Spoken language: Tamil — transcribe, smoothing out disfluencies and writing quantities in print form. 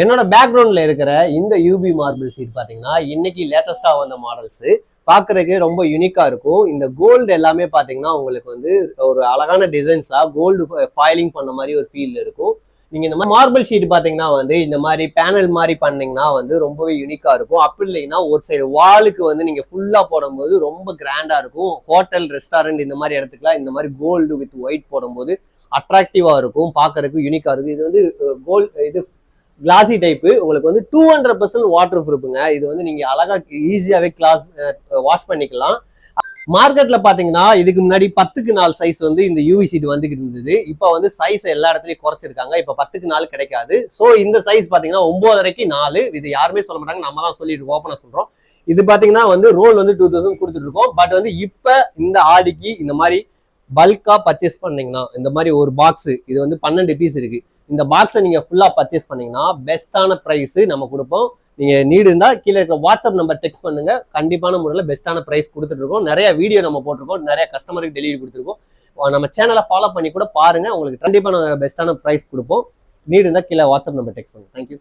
என்னோட பேக்ரவுண்ட்ல இருக்கிற இந்த யூபி மார்பிள் சீட் பாத்தீங்கன்னா இன்னைக்கு லேட்டஸ்டா வந்த மாடல்ஸ் பாக்குறதுக்கு ரொம்ப யூனிக்கா இருக்கும். இந்த கோல்டு எல்லாமே பாத்தீங்கன்னா உங்களுக்கு வந்து ஒரு அழகான டிசைன்ஸா கோல்டு ஃபாயிலிங் பண்ண மாதிரி ஒரு ஃபீல் இருக்கும். நீங்க இந்த மாதிரி மார்பிள் ஷீட் பாத்தீங்கன்னா வந்து இந்த மாதிரி பேனல் மாதிரி பண்ணீங்கன்னா வந்து ரொம்பவே யூனிக்கா இருக்கும். அப்படி இல்லைன்னா ஒரு சைடு வாலுக்கு வந்து நீங்க ஃபுல்லா போடும்போது ரொம்ப கிராண்டா இருக்கும். ஹோட்டல் ரெஸ்டாரண்ட் இந்த மாதிரி இடத்துக்குலாம் இந்த மாதிரி கோல்டு வித் ஒயிட் போடும்போது அட்ராக்டிவா இருக்கும், பாக்குறதுக்கு யூனிக்கா இருக்கும். இது வந்து கோல்டு இது கிளாசி டைப்பு, உங்களுக்கு வந்து 200% வாட்டர் ப்ரூஃபுங்க. இது வந்து நீங்க அழகா ஈஸியாவே கிளாஸ் வாஷ் பண்ணிக்கலாம். மார்க்கெட்ல பாத்தீங்கன்னா இதுக்கு முன்னாடி 10க்கு 4 சைஸ் வந்து இந்த யூவி சீட் வந்துகிட்டு இருந்தது. இப்ப வந்து சைஸ் எல்லா இடத்துலயும் குறைச்சிருக்காங்க. இப்ப 10க்கு 4 கிடைக்காது. சோ இந்த சைஸ் பாத்தீங்கன்னா 9.5க்கு 4. இது யாருமே சொல்ல மாட்டாங்க, நம்ம தான் சொல்லிட்டு ஓப்பனா சொல்றோம். இது பாத்தீங்கன்னா வந்து ரோல் வந்து 2000 கொடுத்துட்டு இருக்கோம். பட் வந்து இப்ப இந்த ஆடிக்கு இந்த மாதிரி பல்கா பர்ச்சேஸ் பண்ணீங்கன்னா இந்த மாதிரி ஒரு பாக்ஸ், இது வந்து 12 பீஸ் இருக்கு. இந்த பாக்ஸை நீங்க ஃபுல்லா பர்ச்சேஸ் பண்ணீங்கன்னா பெஸ்டான பிரைஸ் நம்ம கொடுப்போம். நீங்க நீடு இருந்தா கீழே இருக்க வாட்ஸ்அப் நம்பர் டெக்ஸ்ட் பண்ணுங்க. கண்டிப்பான முறையில் பெஸ்டான பிரைஸ் கொடுத்துட்டு இருக்கோம். நிறைய வீடியோ நம்ம போட்டிருக்கோம், நிறைய கஸ்டமருக்கு டெலிவரி கொடுத்துருக்கோம். நம்ம சேனலை ஃபாலோ பண்ணி கூட பாருங்க, உங்களுக்கு கண்டிப்பா நம்ம பெஸ்டான பிரைஸ் கொடுப்போம். நீடு இருந்தா கீழே வாட்ஸ்அப் நம்பர் டெக்ஸ்ட் பண்ணுங்க. தேங்க்யூ.